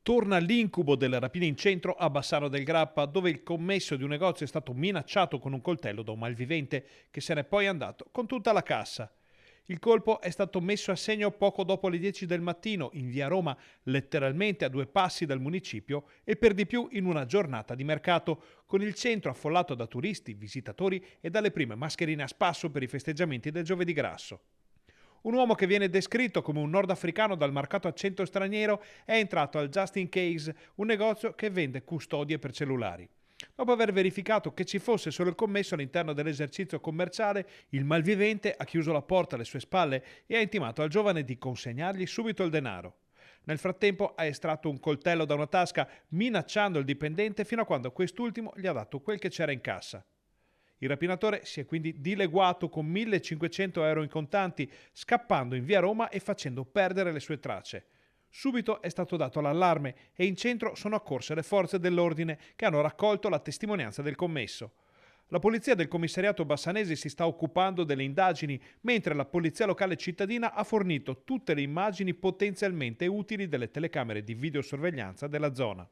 Torna l'incubo delle rapine in centro a Bassano del Grappa, dove il commesso di un negozio è stato minacciato con un coltello da un malvivente che se n'è poi andato con tutta la cassa. Il colpo è stato messo a segno poco dopo le 10 del mattino in via Roma, letteralmente a 2 passi dal municipio e per di più in una giornata di mercato, con il centro affollato da turisti, visitatori e dalle prime mascherine a spasso per i festeggiamenti del giovedì grasso. Un uomo che viene descritto come un nordafricano dal marcato accento straniero è entrato al Just in Case, un negozio che vende custodie per cellulari. Dopo aver verificato che ci fosse solo il commesso all'interno dell'esercizio commerciale, il malvivente ha chiuso la porta alle sue spalle e ha intimato al giovane di consegnargli subito il denaro. Nel frattempo ha estratto un coltello da una tasca, minacciando il dipendente fino a quando quest'ultimo gli ha dato quel che c'era in cassa. Il rapinatore si è quindi dileguato con 1.500 euro in contanti, scappando in via Roma e facendo perdere le sue tracce. Subito è stato dato l'allarme e in centro sono accorse le forze dell'ordine che hanno raccolto la testimonianza del commesso. La polizia del commissariato bassanese si sta occupando delle indagini, mentre la polizia locale cittadina ha fornito tutte le immagini potenzialmente utili delle telecamere di videosorveglianza della zona.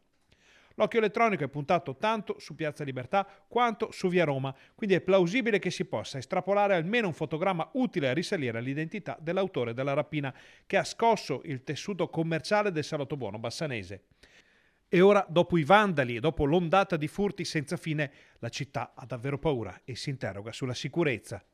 L'occhio elettronico è puntato tanto su Piazza Libertà quanto su via Roma, quindi è plausibile che si possa estrapolare almeno un fotogramma utile a risalire all'identità dell'autore della rapina che ha scosso il tessuto commerciale del Salotto Buono bassanese. E ora, dopo i vandali e dopo l'ondata di furti senza fine, la città ha davvero paura e si interroga sulla sicurezza.